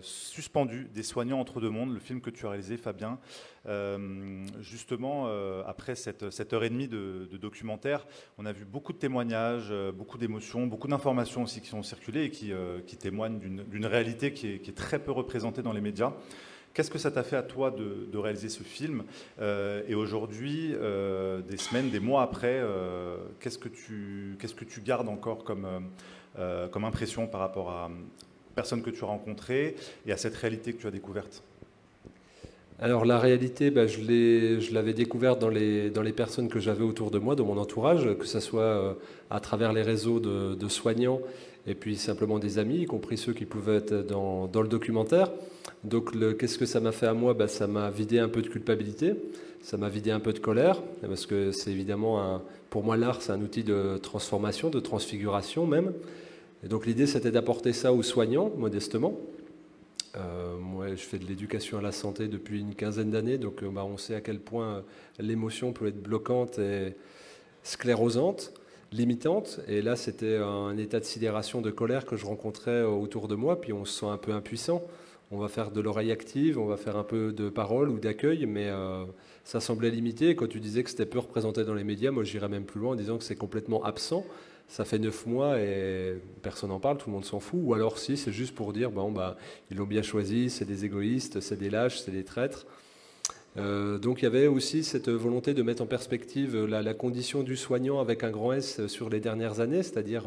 Suspendu, des soignants entre deux mondes, le film que tu as réalisé, Fabien. Justement, après cette heure et demie de documentaire, on a vu beaucoup de témoignages, beaucoup d'émotions, beaucoup d'informations aussi qui sont circulées et qui témoignent d'une réalité qui est très peu représentée dans les médias. Qu'est-ce que ça t'a fait à toi de réaliser ce film? Et aujourd'hui, des semaines, des mois après, qu'est-ce que tu gardes encore comme impression par rapport à personnes que tu as rencontrées et à cette réalité que tu as découverte? Alors la réalité, je l'avais découverte dans les personnes que j'avais autour de moi, dans mon entourage, que ce soit à travers les réseaux de soignants et puis simplement des amis, y compris ceux qui pouvaient être dans le documentaire. Donc qu'est-ce que ça m'a fait à moi? Ça m'a vidé un peu de culpabilité, ça m'a vidé un peu de colère, parce que c'est évidemment, pour moi l'art c'est un outil de transformation, de transfiguration même. Et donc l'idée c'était d'apporter ça aux soignants, modestement. Moi, je fais de l'éducation à la santé depuis une quinzaine d'années, donc on sait à quel point l'émotion peut être bloquante et sclérosante, limitante. Et là, c'était un état de sidération, de colère que je rencontrais autour de moi, puis on se sent un peu impuissant. On va faire de l'oreille active, on va faire un peu de parole ou d'accueil, mais ça semblait limité. Et quand tu disais que c'était peu représenté dans les médias, moi j'irais même plus loin en disant que c'est complètement absent. Ça fait 9 mois et personne n'en parle, tout le monde s'en fout. Ou alors si, c'est juste pour dire, ils l'ont bien choisi, c'est des égoïstes, c'est des lâches, c'est des traîtres. Donc il y avait aussi cette volonté de mettre en perspective la condition du soignant avec un grand S sur les dernières années, c'est-à-dire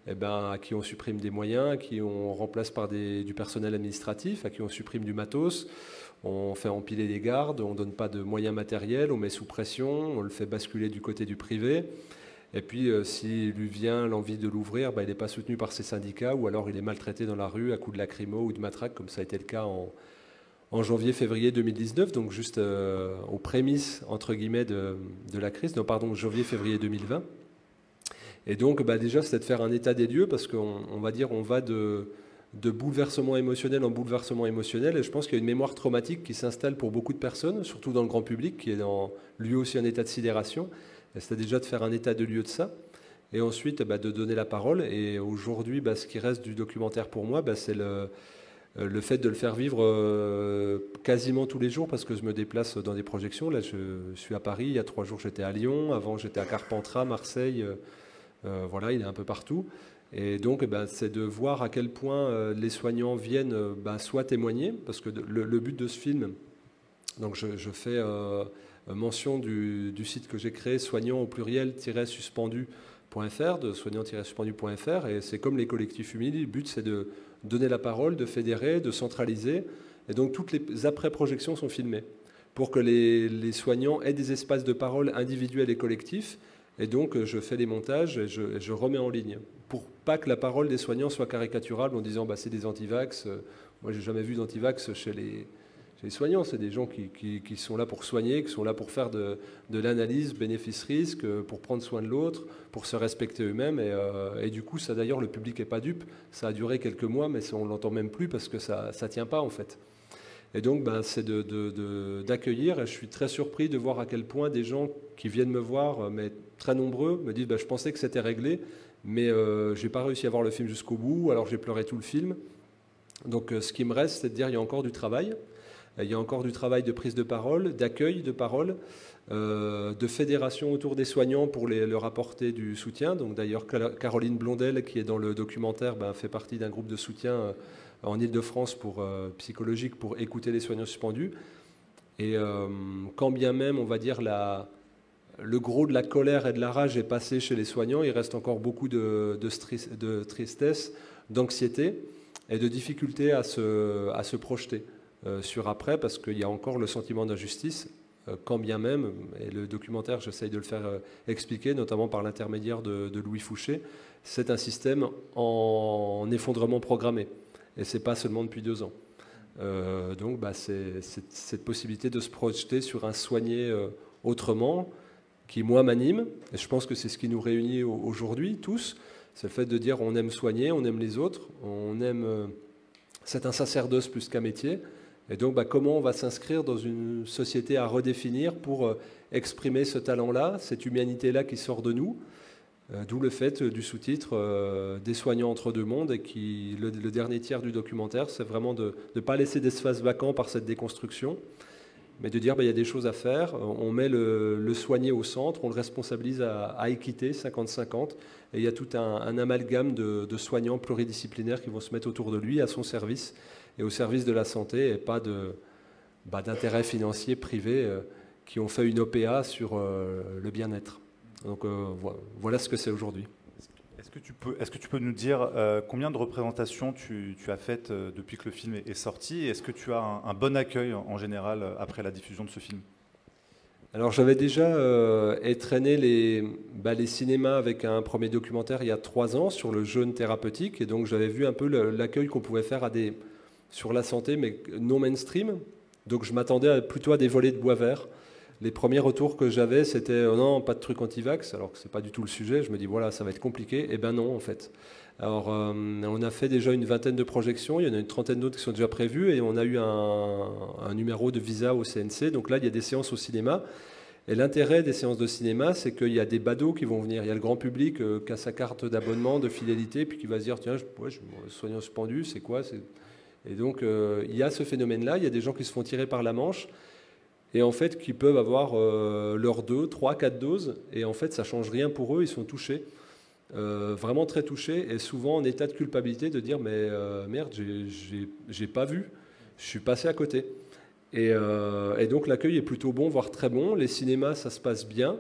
à qui on supprime des moyens, à qui on remplace par du personnel administratif, à qui on supprime du matos, on fait empiler des gardes, on ne donne pas de moyens matériels, on met sous pression, on le fait basculer du côté du privé. Et puis, s'il lui vient l'envie de l'ouvrir, il n'est pas soutenu par ses syndicats, ou alors il est maltraité dans la rue à coups de lacrymo ou de matraque, comme ça a été le cas en janvier-février 2019, donc juste aux prémices, entre guillemets, de la crise. Non, pardon, janvier-février 2020. Et donc, déjà, c'était de faire un état des lieux, parce qu'on va dire, on va de bouleversement émotionnel en bouleversement émotionnel. Et je pense qu'il y a une mémoire traumatique qui s'installe pour beaucoup de personnes, surtout dans le grand public, qui est lui aussi en état de sidération. C'était déjà de faire un état de lieu de ça, et ensuite de donner la parole. Et aujourd'hui, ce qui reste du documentaire pour moi, c'est le fait de le faire vivre quasiment tous les jours, parce que je me déplace dans des projections. Là, je suis à Paris, il y a 3 jours j'étais à Lyon, avant j'étais à Carpentras, Marseille, voilà, il est un peu partout. Et donc, c'est de voir à quel point les soignants viennent soit témoigner, parce que le but de ce film, donc je fais mention du site que j'ai créé, soignant au pluriel-suspendu.fr, de soignant-suspendu.fr, et c'est comme les collectifs humides, le but c'est de donner la parole, de fédérer, de centraliser, et donc toutes les après-projections sont filmées, pour que les soignants aient des espaces de parole individuels et collectifs, et donc je fais des montages et je remets en ligne, pour pas que la parole des soignants soit caricaturale en disant c'est des antivax. Moi j'ai jamais vu d'antivax chez les soignants, c'est des gens qui sont là pour soigner, qui sont là pour faire de l'analyse bénéfice-risque, pour prendre soin de l'autre, pour se respecter eux-mêmes. Et du coup, ça d'ailleurs, le public n'est pas dupe. Ça a duré quelques mois, mais on ne l'entend même plus parce que ça ne tient pas en fait. Et donc, c'est d'accueillir. Et je suis très surpris de voir à quel point des gens qui viennent me voir, mais très nombreux, me disent je pensais que c'était réglé, mais je n'ai pas réussi à voir le film jusqu'au bout, alors j'ai pleuré tout le film. Donc, ce qui me reste, c'est de dire il y a encore du travail. Il y a encore du travail de prise de parole, d'accueil de parole, de fédération autour des soignants pour leur apporter du soutien. Donc d'ailleurs, Caroline Blondel, qui est dans le documentaire, fait partie d'un groupe de soutien en Ile-de-France psychologique pour écouter les soignants suspendus. Et quand bien même, on va dire, le gros de la colère et de la rage est passé chez les soignants, il reste encore beaucoup de tristesse, d'anxiété et de difficulté à se projeter sur après, parce qu'il y a encore le sentiment d'injustice, quand bien même, et le documentaire, j'essaye de le faire expliquer, notamment par l'intermédiaire de Louis Fouché, c'est un système en effondrement programmé, et c'est pas seulement depuis 2 ans. Donc c'est cette possibilité de se projeter sur un soigné autrement, qui moi m'anime, et je pense que c'est ce qui nous réunit aujourd'hui tous, c'est le fait de dire on aime soigner, on aime les autres, on aime... c'est un sacerdoce plus qu'un métier. Et donc, comment on va s'inscrire dans une société à redéfinir pour exprimer ce talent-là, cette humanité-là qui sort de nous, D'où le fait du sous-titre des soignants entre deux mondes, et le dernier tiers du documentaire, c'est vraiment de ne pas laisser d'espace vacant par cette déconstruction, mais de dire il y a des choses à faire, on met le soigné au centre, on le responsabilise à équité, 50-50, et il y a tout un amalgame de soignants pluridisciplinaires qui vont se mettre autour de lui, à son service, et au service de la santé, et pas d'intérêts financiers privés qui ont fait une OPA sur le bien-être. Donc voilà ce que c'est aujourd'hui. Est-ce que tu peux nous dire combien de représentations tu as faites depuis que le film est sorti? Est-ce que tu as un bon accueil en général après la diffusion de ce film? Alors j'avais déjà étrenné les cinémas avec un premier documentaire il y a 3 ans sur le jeûne thérapeutique, et donc j'avais vu un peu l'accueil qu'on pouvait faire sur la santé, mais non mainstream. Donc je m'attendais plutôt à des volets de bois vert. Les premiers retours que j'avais, c'était non, pas de truc anti-vax, alors que c'est pas du tout le sujet. Je me dis voilà, ça va être compliqué. Eh ben non, en fait. Alors on a fait déjà une vingtaine de projections, il y en a une trentaine d'autres qui sont déjà prévues, et on a eu un numéro de visa au CNC. Donc là, il y a des séances au cinéma. Et l'intérêt des séances de cinéma, c'est qu'il y a des badauds qui vont venir. Il y a le grand public qui a sa carte d'abonnement, de fidélité, puis qui va se dire tiens, je soignant suspendu, c'est quoi? Et donc il y a ce phénomène-là. Il y a des gens qui se font tirer par la manche, et en fait qui peuvent avoir leurs 2, 3, 4 doses, et en fait ça change rien pour eux, ils sont touchés, vraiment très touchés, et souvent en état de culpabilité de dire mais merde, j'ai pas vu, je suis passé à côté. Et donc l'accueil est plutôt bon, voire très bon. Les cinémas, ça se passe bien.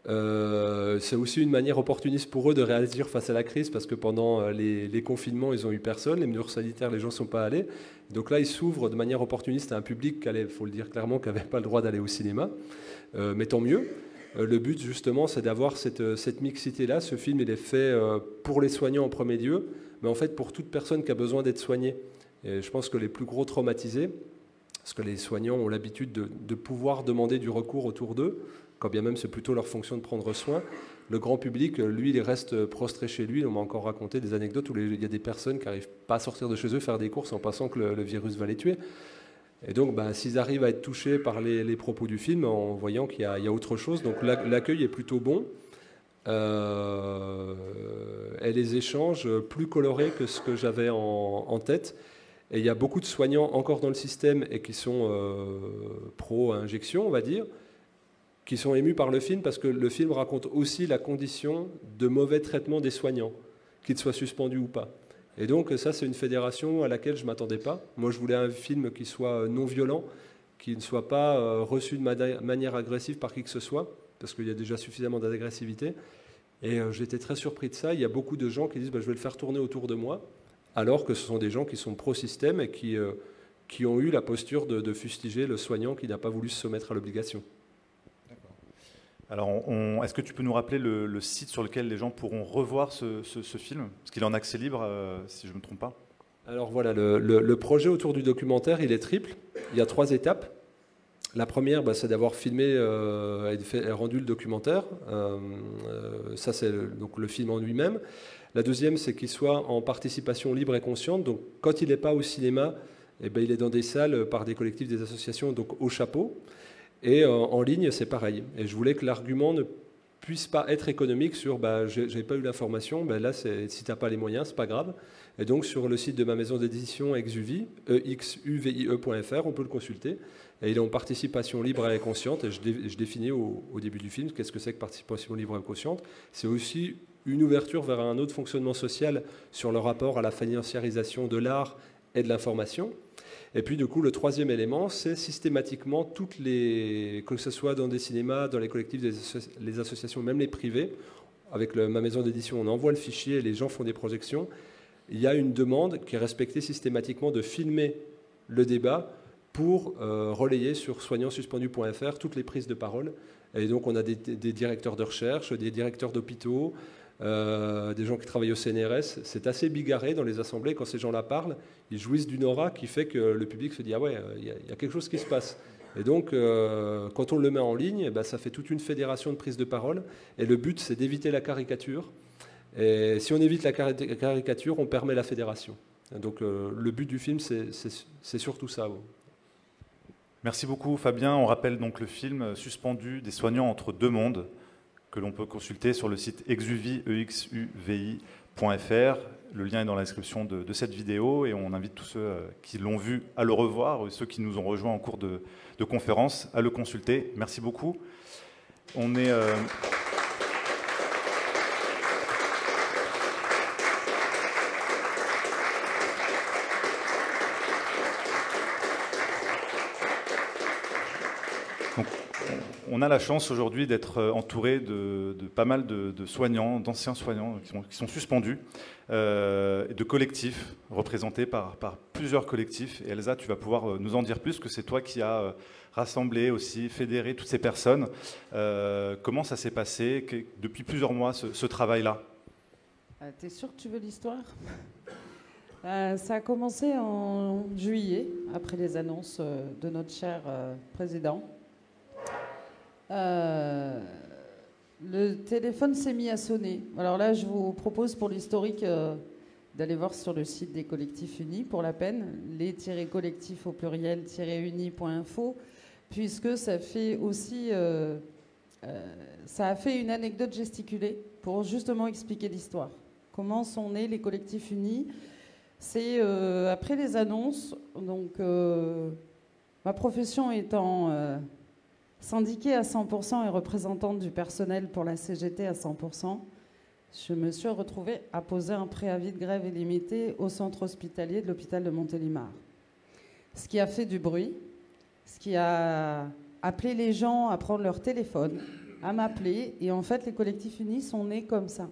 C'est aussi une manière opportuniste pour eux de réagir face à la crise, parce que pendant les confinements, ils n'ont eu personne, les mesures sanitaires, les gens ne sont pas allés. Donc là, ils s'ouvrent de manière opportuniste à un public qui, il faut le dire clairement, qui n'avait pas le droit d'aller au cinéma. Mais tant mieux. Le but, justement, c'est d'avoir cette mixité-là. Ce film, il est fait pour les soignants en premier lieu, mais en fait pour toute personne qui a besoin d'être soignée. Et je pense que les plus gros traumatisés, parce que les soignants ont l'habitude de pouvoir demander du recours autour d'eux, quand bien même c'est plutôt leur fonction de prendre soin. Le grand public, lui, il reste prostré chez lui. On m'a encore raconté des anecdotes où il y a des personnes qui n'arrivent pas à sortir de chez eux, faire des courses en pensant que le virus va les tuer. Et donc, s'ils arrivent à être touchés par les propos du film, en voyant qu'il y a autre chose, donc l'accueil est plutôt bon. Et les échanges plus colorés que ce que j'avais en tête. Et il y a beaucoup de soignants encore dans le système et qui sont pro-injection, on va dire, qui sont émus par le film, parce que le film raconte aussi la condition de mauvais traitement des soignants, qu'ils soient suspendus ou pas. Et donc ça, c'est une fédération à laquelle je ne m'attendais pas. Moi, je voulais un film qui soit non violent, qui ne soit pas reçu de manière agressive par qui que ce soit, parce qu'il y a déjà suffisamment d'agressivité. Et j'étais très surpris de ça. Il y a beaucoup de gens qui disent je vais le faire tourner autour de moi, alors que ce sont des gens qui sont pro-système et qui ont eu la posture de fustiger le soignant qui n'a pas voulu se soumettre à l'obligation. Alors, est-ce que tu peux nous rappeler le site sur lequel les gens pourront revoir ce film? Parce qu'il est en accès libre, si je ne me trompe pas. Alors voilà, le projet autour du documentaire, il est triple. Il y a 3 étapes. La première, c'est d'avoir filmé et rendu le documentaire. Ça, c'est donc le film en lui-même. La deuxième, c'est qu'il soit en participation libre et consciente. Donc, quand il n'est pas au cinéma, il est dans des salles par des collectifs, des associations, donc au chapeau. Et en ligne, c'est pareil. Et je voulais que l'argument ne puisse pas être économique sur j'ai pas eu l'information, là, si tu n'as pas les moyens, c'est pas grave. Et donc, sur le site de ma maison d'édition Exuvie, exuvie.fr, on peut le consulter. Et il est en participation libre et consciente. Et je définis au début du film qu'est-ce que c'est que participation libre et consciente. C'est aussi une ouverture vers un autre fonctionnement social sur le rapport à la financiarisation de l'art et de l'information. Et puis du coup, le troisième élément, c'est systématiquement que ce soit dans des cinémas, dans les collectifs, les associations, même les privés, avec ma maison d'édition, on envoie le fichier et les gens font des projections. Il y a une demande qui est respectée systématiquement de filmer le débat pour relayer sur soignantsuspendu.fr toutes les prises de parole. Et donc on a des directeurs de recherche, des directeurs d'hôpitaux, des gens qui travaillent au CNRS. C'est assez bigarré dans les assemblées. Quand ces gens-là parlent, ils jouissent d'une aura qui fait que le public se dit ah ouais, il y a quelque chose qui se passe. Et donc quand on le met en ligne, ça fait toute une fédération de prises de parole. Et le but, c'est d'éviter la caricature. Et si on évite la caricature, on permet la fédération. Et donc le but du film, c'est surtout ça. Merci beaucoup Fabien. On rappelle donc le film Suspendu des soignants entre deux mondes, que l'on peut consulter sur le site exuvi.fr. Le lien est dans la description de cette vidéo et on invite tous ceux qui l'ont vu à le revoir et ceux qui nous ont rejoints en cours de conférence à le consulter. Merci beaucoup. On est... Donc, on a la chance aujourd'hui d'être entouré de pas mal de soignants, d'anciens soignants qui sont suspendus, et de collectifs représentés par plusieurs collectifs. Et Elsa, tu vas pouvoir nous en dire plus, que c'est toi qui as rassemblé aussi, fédéré toutes ces personnes. Comment ça s'est passé depuis plusieurs mois, ce travail-là? T'es sûr que tu veux l'histoire? Ça a commencé en juillet, après les annonces de notre cher président. Le téléphone s'est mis à sonner. Alors là, je vous propose pour l'historique d'aller voir sur le site des collectifs unis, pour la peine, les-collectifs au pluriel-unis.info, puisque ça fait aussi... ça a fait une anecdote gesticulée pour justement expliquer l'histoire. Comment sont nés les collectifs unis? C'est après les annonces, donc ma profession étant syndiquée à 100% et représentante du personnel pour la CGT à 100%, je me suis retrouvée à poser un préavis de grève illimité au centre hospitalier de l'hôpital de Montélimar. Ce qui a fait du bruit, ce qui a appelé les gens à prendre leur téléphone, à m'appeler, et en fait les collectifs unis sont nés comme ça.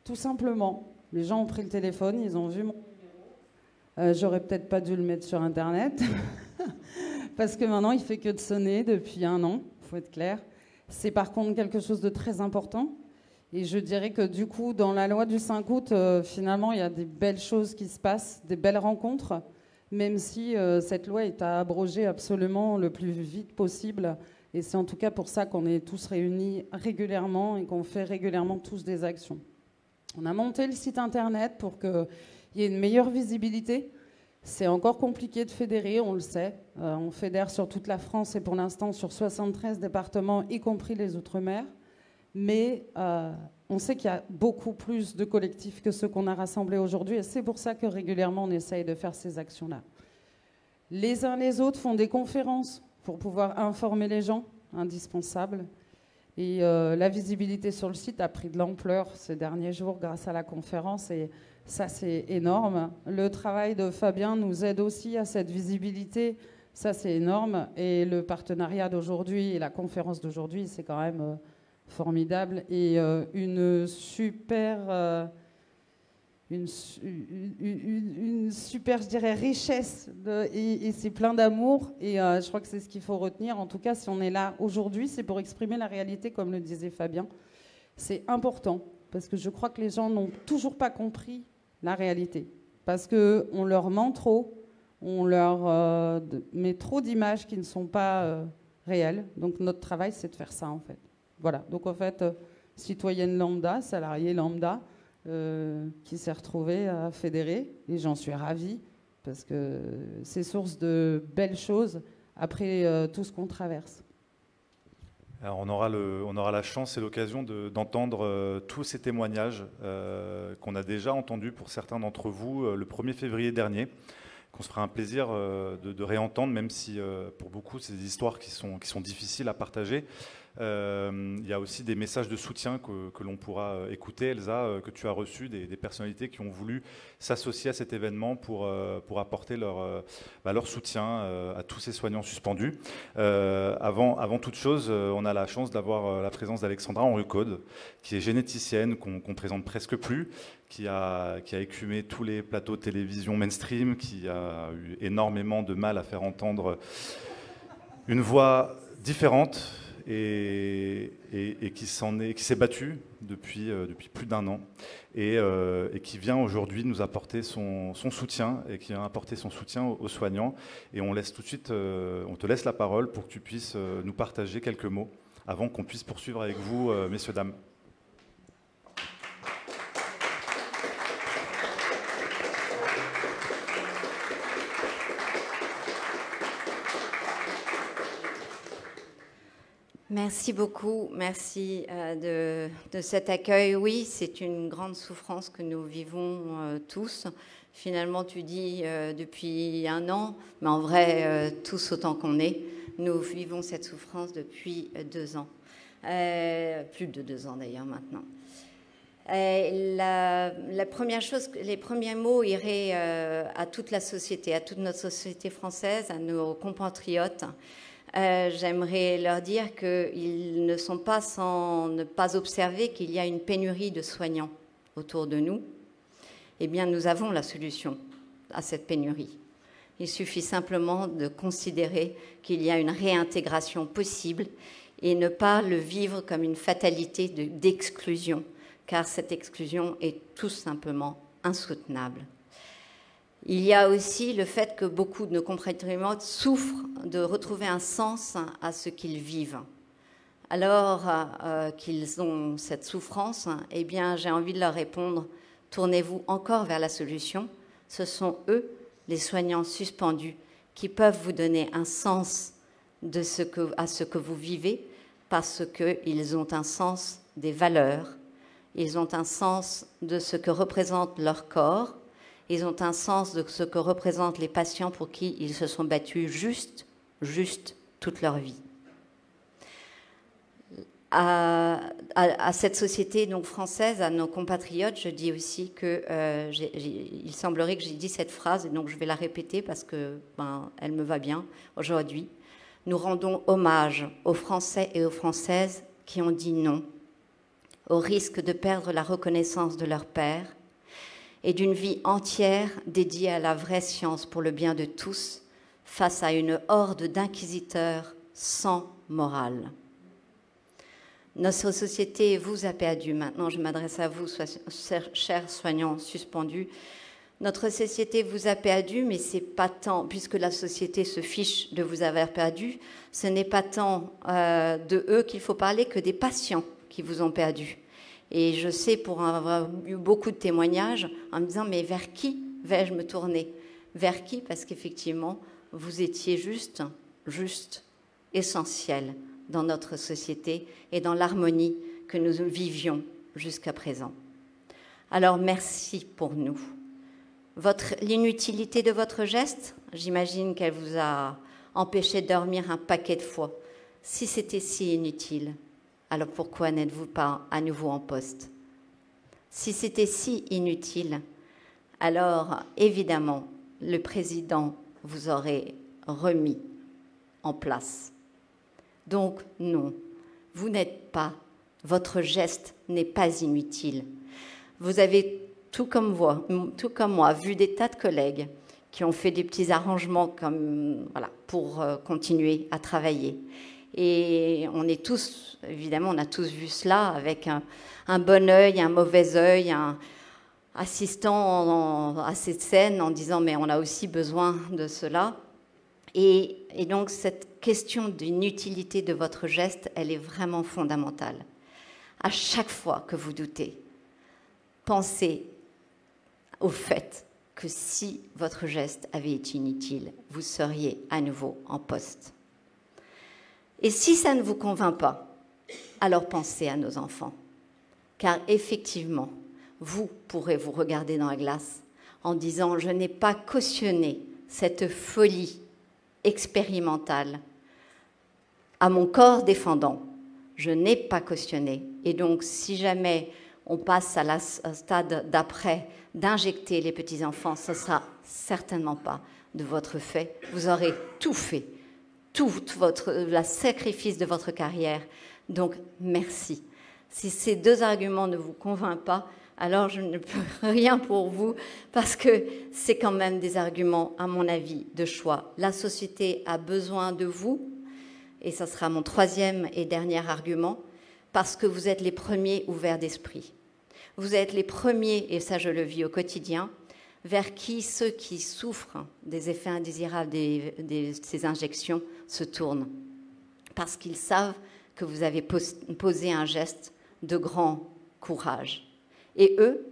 Tout simplement, les gens ont pris le téléphone, ils ont vu mon numéro. J'aurais peut-être pas dû le mettre sur Internet, parce que maintenant il fait que de sonner depuis 1 an, il faut être clair. C'est par contre quelque chose de très important. Et je dirais que du coup, dans la loi du 5 août, finalement, il y a des belles choses qui se passent, des belles rencontres, même si cette loi est à abroger absolument le plus vite possible. Et c'est en tout cas pour ça qu'on est tous réunis régulièrement et qu'on fait régulièrement tous des actions. On a monté le site internet pour qu'il y ait une meilleure visibilité. C'est encore compliqué de fédérer, on le sait. On fédère sur toute la France et pour l'instant sur 73 départements, y compris les Outre-mer. Mais on sait qu'il y a beaucoup plus de collectifs que ceux qu'on a rassemblés aujourd'hui et c'est pour ça que régulièrement on essaye de faire ces actions-là. Les uns les autres font des conférences pour pouvoir informer les gens, indispensable. Et la visibilité sur le site a pris de l'ampleur ces derniers jours grâce à la conférence et ça c'est énorme. Le travail de Fabien nous aide aussi à cette visibilité, ça c'est énorme. Et le partenariat d'aujourd'hui et la conférence d'aujourd'hui, c'est quand même... formidable et une super, je dirais, richesse et c'est plein d'amour et je crois que c'est ce qu'il faut retenir. En tout cas, si on est là aujourd'hui, c'est pour exprimer la réalité, comme le disait Fabien. C'est important parce que je crois que les gens n'ont toujours pas compris la réalité parce qu'on leur ment trop, on leur met trop d'images qui ne sont pas réelles. Donc notre travail, c'est de faire ça en fait. Voilà, donc en fait, citoyenne lambda, salariée lambda, qui s'est retrouvée à fédérer, et j'en suis ravie, parce que c'est source de belles choses après tout ce qu'on traverse. Alors on aura la chance et l'occasion d'entendre tous ces témoignages qu'on a déjà entendus pour certains d'entre vous le 1er février dernier, qu'on se fera un plaisir de réentendre, même si pour beaucoup, c'est des histoires qui sont difficiles à partager. Il y a aussi des messages de soutien que l'on pourra écouter, Elsa, que tu as reçus des personnalités qui ont voulu s'associer à cet événement pour apporter leur soutien à tous ces soignants suspendus. Avant toute chose, on a la chance d'avoir la présence d'Alexandra Henrucode, qui est généticienne, qu'on présente presque plus, qui a écumé tous les plateaux de télévision mainstream, qui a eu énormément de mal à faire entendre une voix différente, et qui s'est battu depuis plus d'1 an et qui vient aujourd'hui nous apporter son soutien et qui vient apporter son soutien aux soignants. Et on laisse tout de suite, on te laisse la parole pour que tu puisses nous partager quelques mots avant qu'on puisse poursuivre avec vous, messieurs, dames. Merci beaucoup, merci de cet accueil. Oui, c'est une grande souffrance que nous vivons tous. Finalement, tu dis depuis 1 an, mais en vrai, tous autant qu'on est, nous vivons cette souffrance depuis 2 ans. Plus de 2 ans d'ailleurs maintenant. La première chose, les premiers mots iraient à toute la société, à toute notre société française, à nos compatriotes. J'aimerais leur dire qu'ils ne sont pas sans ne pas observer qu'il y a une pénurie de soignants autour de nous. Eh bien, nous avons la solution à cette pénurie. Il suffit simplement de considérer qu'il y a une réintégration possible et ne pas le vivre comme une fatalité d'exclusion, car cette exclusion est tout simplement insoutenable. Il y a aussi le fait que beaucoup de nos compatriotes souffrent de retrouver un sens à ce qu'ils vivent. Alors qu'ils ont cette souffrance, eh bien, j'ai envie de leur répondre, tournez-vous encore vers la solution. Ce sont eux, les soignants suspendus, qui peuvent vous donner un sens à ce que vous vivez, parce qu'ils ont un sens des valeurs, ils ont un sens de ce que représente leur corps, ils ont un sens de ce que représentent les patients pour qui ils se sont battus juste toute leur vie. À cette société donc française, à nos compatriotes, je dis aussi que il semblerait que j'ai dit cette phrase, et donc je vais la répéter parce que elle me va bien aujourd'hui. Nous rendons hommage aux Français et aux Françaises qui ont dit non, au risque de perdre la reconnaissance de leur père, et d'une vie entière dédiée à la vraie science pour le bien de tous, face à une horde d'inquisiteurs sans morale. Notre société vous a perdu. Maintenant, je m'adresse à vous, chers soignants suspendus. Notre société vous a perdu, mais c'est pas tant, puisque la société se fiche de vous avoir perdu, ce n'est pas tant de eux qu'il faut parler que des patients qui vous ont perdu. Et je sais, pour avoir eu beaucoup de témoignages, en me disant, mais vers qui vais-je me tourner? Vers qui? Parce qu'effectivement, vous étiez juste essentiel dans notre société et dans l'harmonie que nous vivions jusqu'à présent. Alors, merci pour nous. L'inutilité de votre geste, j'imagine qu'elle vous a empêché de dormir un paquet de fois. Si c'était si inutile, alors pourquoi n'êtes-vous pas à nouveau en poste? Si c'était si inutile, alors évidemment, le président vous aurait remis en place. Donc non, vous n'êtes pas, votre geste n'est pas inutile. Vous avez, tout comme moi, vu des tas de collègues qui ont fait des petits arrangements pour continuer à travailler. Et on est tous, évidemment, on a tous vu cela avec un bon œil, un mauvais œil, assistant à cette scène en disant mais on a aussi besoin de cela. Et donc cette question d'inutilité de votre geste, elle est vraiment fondamentale. À chaque fois que vous doutez, pensez au fait que si votre geste avait été inutile, vous seriez à nouveau en poste. Et si ça ne vous convainc pas, alors pensez à nos enfants. Car effectivement, vous pourrez vous regarder dans la glace en disant « Je n'ai pas cautionné cette folie expérimentale à mon corps défendant. Je n'ai pas cautionné. » Et donc, si jamais on passe au stade d'après d'injecter les petits-enfants, ce ne sera certainement pas de votre fait. Vous aurez tout fait. Le sacrifice de votre carrière. Donc, merci. Si ces deux arguments ne vous convainquent pas, alors je ne peux rien pour vous, parce que c'est quand même des arguments, à mon avis, de choix. La société a besoin de vous, et ça sera mon troisième et dernier argument, parce que vous êtes les premiers ouverts d'esprit. Vous êtes les premiers, et ça je le vis au quotidien, vers qui ceux qui souffrent des effets indésirables de ces injections se tournent. Parce qu'ils savent que vous avez posé un geste de grand courage. Et eux,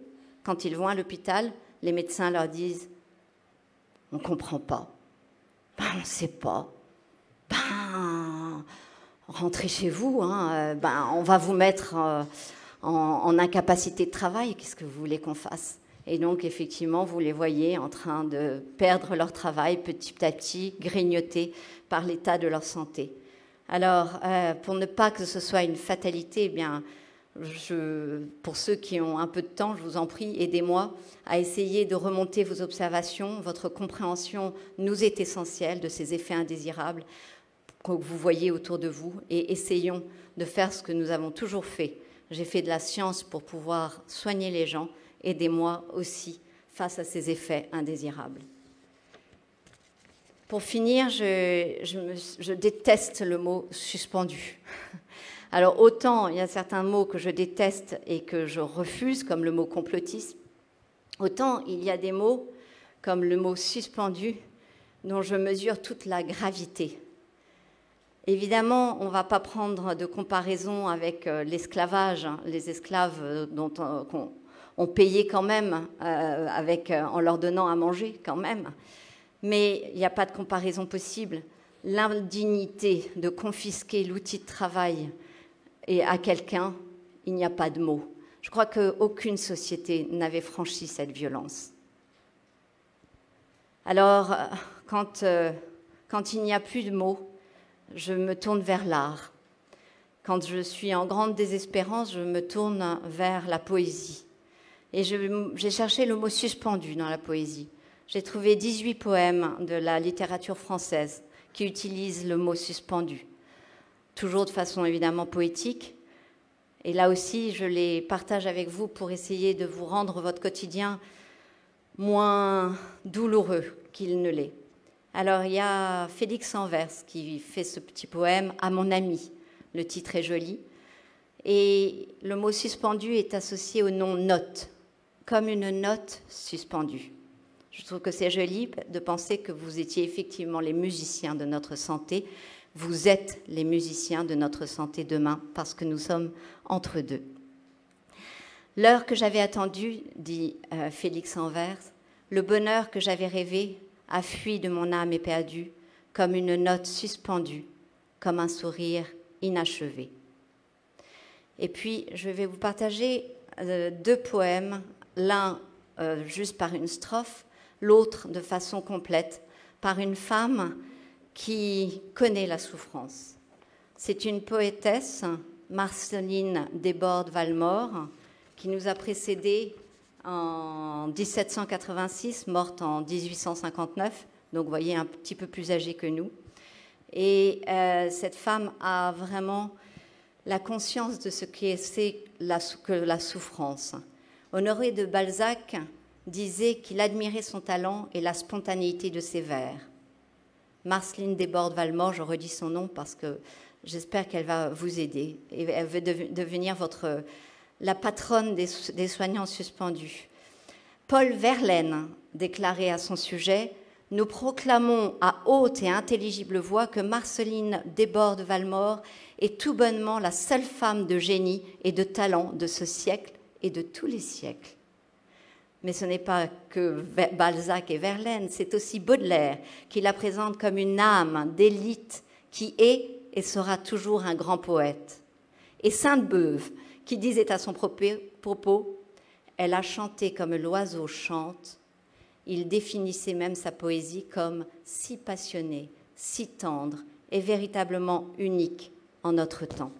quand ils vont à l'hôpital, les médecins leur disent « On ne comprend pas, on ne sait pas, rentrez chez vous, hein, on va vous mettre en incapacité de travail, qu'est-ce que vous voulez qu'on fasse? Et donc, effectivement, vous les voyez en train de perdre leur travail petit à petit, grignotés par l'état de leur santé. Alors, pour ne pas que ce soit une fatalité, eh bien, pour ceux qui ont un peu de temps, je vous en prie, aidez-moi à essayer de remonter vos observations. Votre compréhension nous est essentielle de ces effets indésirables que vous voyez autour de vous, et essayons de faire ce que nous avons toujours fait. J'ai fait de la science pour pouvoir soigner les gens. Aidez-moi aussi face à ces effets indésirables. Pour finir, je déteste le mot « suspendu ». Alors, autant il y a certains mots que je déteste et que je refuse, comme le mot « complotisme », autant il y a des mots, comme le mot « suspendu », dont je mesure toute la gravité. Évidemment, on ne va pas prendre de comparaison avec l'esclavage, les esclaves dont on payait quand même en leur donnant à manger quand même. Mais il n'y a pas de comparaison possible. L'indignité de confisquer l'outil de travail et à quelqu'un, il n'y a pas de mots. Je crois qu'aucune société n'avait franchi cette violence. Alors, quand il n'y a plus de mots, je me tourne vers l'art. Quand je suis en grande désespérance, je me tourne vers la poésie. Et j'ai cherché le mot « suspendu » dans la poésie. J'ai trouvé 18 poèmes de la littérature française qui utilisent le mot « suspendu », toujours de façon évidemment poétique. Et là aussi, je les partage avec vous pour essayer de vous rendre votre quotidien moins douloureux qu'il ne l'est. Alors, il y a Félix Anvers qui fait ce petit poème « À mon ami ». Le titre est joli. Et le mot « suspendu » est associé au nom « note », comme une note suspendue. Je trouve que c'est joli de penser que vous étiez effectivement les musiciens de notre santé. Vous êtes les musiciens de notre santé demain, parce que nous sommes entre deux. L'heure que j'avais attendue, dit Félix Anvers, le bonheur que j'avais rêvé a fui de mon âme éperdue, comme une note suspendue, comme un sourire inachevé. Et puis, je vais vous partager 2 poèmes, l'un juste par une strophe, l'autre de façon complète, par une femme qui connaît la souffrance. C'est une poétesse, Marceline Desbordes-Valmore, qui nous a précédés en 1786, morte en 1859, donc vous voyez un petit peu plus âgée que nous. Et cette femme a vraiment la conscience de ce qu'est que la souffrance. Honoré de Balzac disait qu'il admirait son talent et la spontanéité de ses vers. Marceline Desbordes-Valmore, je redis son nom parce que j'espère qu'elle va vous aider et elle veut devenir la patronne des soignants suspendus. Paul Verlaine déclarait à son sujet « Nous proclamons à haute et intelligible voix que Marceline Desbordes-Valmore est tout bonnement la seule femme de génie et de talent de ce siècle et de tous les siècles. » Mais ce n'est pas que Balzac et Verlaine, c'est aussi Baudelaire qui la présente comme une âme d'élite qui est et sera toujours un grand poète. Et Sainte-Beuve qui disait à son propos « Elle a chanté comme l'oiseau chante ». Il définissait même sa poésie comme si passionnée, si tendre et véritablement unique en notre temps.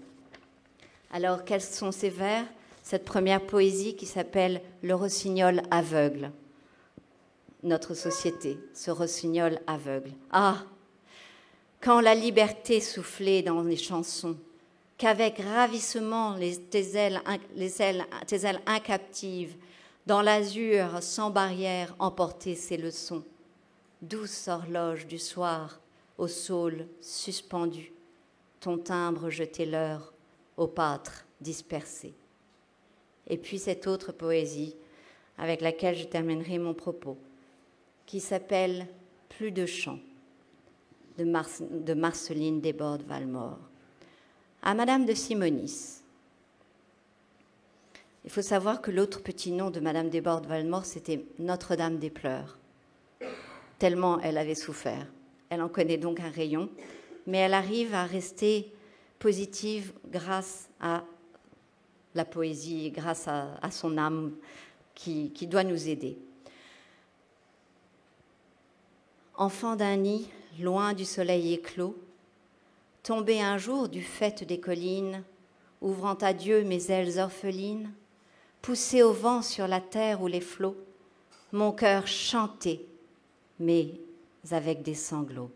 Alors, quels sont ces vers ? Cette première poésie qui s'appelle « Le rossignol aveugle ». Notre société, ce rossignol aveugle. Ah, quand la liberté soufflait dans les chansons, qu'avec ravissement tes ailes incaptives, dans l'azur sans barrière emportaient ses leçons. Douce horloge du soir, au saule suspendu, ton timbre jetait l'heure, au pâtre dispersé. Et puis cette autre poésie, avec laquelle je terminerai mon propos, qui s'appelle « Plus de chants » de Marceline Desbordes-Valmore. À Madame de Simonis. Il faut savoir que l'autre petit nom de Madame Desbordes-Valmore, c'était Notre-Dame des Pleurs, tellement elle avait souffert. Elle en connaît donc un rayon, mais elle arrive à rester positive grâce à la poésie, grâce à son âme qui doit nous aider. Enfant d'un nid, loin du soleil éclos, tombé un jour du faîte des collines, ouvrant à Dieu mes ailes orphelines, poussé au vent sur la terre ou les flots, mon cœur chantait, mais avec des sanglots.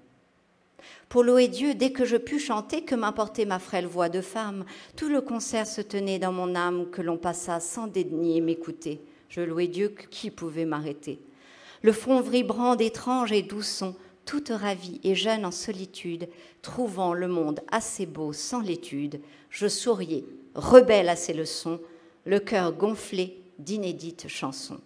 Pour louer Dieu, dès que je pus chanter, que m'importait ma frêle voix de femme, tout le concert se tenait dans mon âme, que l'on passa sans dédaigner m'écouter. Je louais Dieu, qui pouvait m'arrêter? Le front vibrant d'étranges et doux sons, toute ravie et jeune en solitude, trouvant le monde assez beau sans l'étude, je souriais, rebelle à ces leçons, le cœur gonflé d'inédites chansons.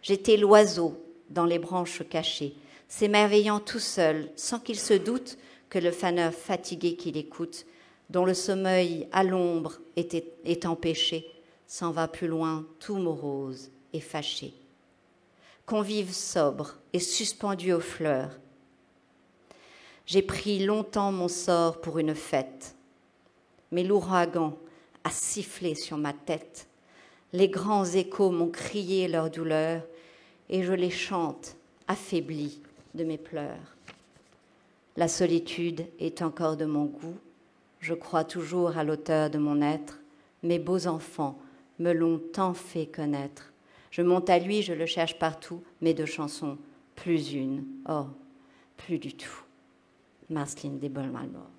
J'étais l'oiseau dans les branches cachées, s'émerveillant tout seul, sans qu'il se doute que le faneur fatigué qui l'écoute, dont le sommeil à l'ombre est empêché, s'en va plus loin tout morose et fâché. Convive sobre et suspendu aux fleurs, j'ai pris longtemps mon sort pour une fête, mais l'ouragan a sifflé sur ma tête, les grands échos m'ont crié leur douleur, et je les chante, affaiblie de mes pleurs. La solitude est encore de mon goût, je crois toujours à l'auteur de mon être, mes beaux enfants me l'ont tant fait connaître. Je monte à lui, je le cherche partout, mais de chansons, plus une, oh, plus du tout. Marceline Desbordes-Malmort.